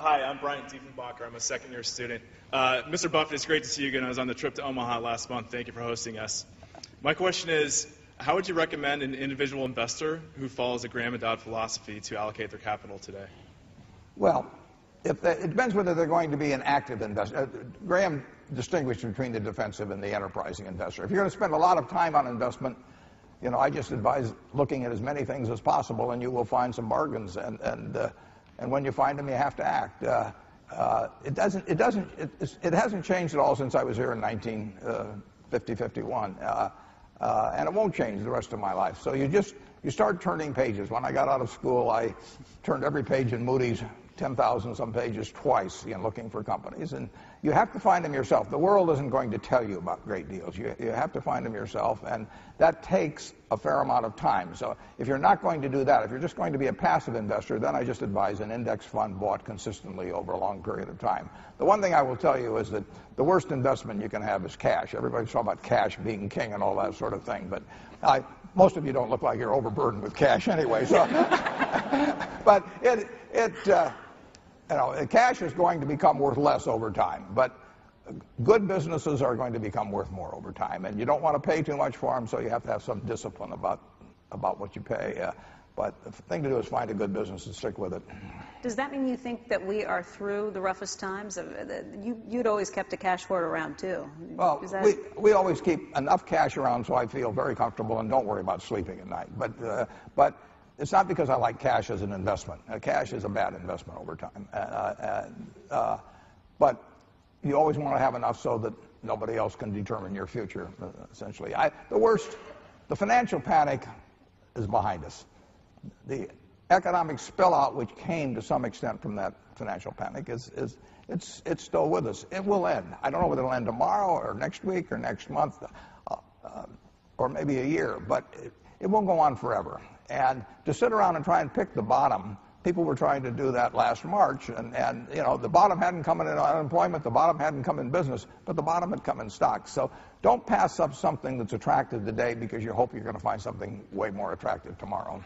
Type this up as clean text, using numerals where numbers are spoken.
Hi, I'm Brian Diefenbacher. I'm a second-year student. Mr. Buffett, it's great to see you again. I was on the trip to Omaha last month. Thank you for hosting us. My question is, how would you recommend an individual investor who follows the Graham and Dodd philosophy to allocate their capital today? Well, it depends whether they're going to be an active investor. Graham distinguished between the defensive and the enterprising investor. If you're going to spend a lot of time on investment, you know, I just advise looking at as many things as possible, and you will find some bargains. And when you find them, you have to act. It hasn't changed at all since I was here in 1950-51, and it won't change the rest of my life. So you start turning pages. When I got out of school, I turned every page in Moody's, 10,000 some pages twice, you know, looking for companies, and you have to find them yourself. The world isn't going to tell you about great deals. You have to find them yourself, and that takes a fair amount of time. So if you're not going to do that, if you're just going to be a passive investor, then I just advise an index fund bought consistently over a long period of time. The one thing I will tell you is that the worst investment you can have is cash. Everybody's talking about cash being king and all that sort of thing, but most of you don't look like you're overburdened with cash anyway. So, but you know, cash is going to become worth less over time, but good businesses are going to become worth more over time, and you don't want to pay too much for them, so you have to have some discipline about what you pay. But the thing to do is find a good business and stick with it. Does that mean you think that we are through the roughest times? You'd always kept a cash hoard around, too. Well, we always keep enough cash around so I feel very comfortable and don't worry about sleeping at night. But it's not because I like cash as an investment. Cash is a bad investment over time. But you always want to have enough so that nobody else can determine your future, essentially. The financial panic is behind us. The economic spillout, which came to some extent from that financial panic, it's still with us. It will end. I don't know whether it'll end tomorrow or next week or next month or maybe a year, but it won't go on forever. And to sit around and try and pick the bottom, people were trying to do that last March, and you know, the bottom hadn't come in unemployment, the bottom hadn't come in business, but the bottom had come in stocks. So don't pass up something that's attractive today because you hope you're going to find something way more attractive tomorrow.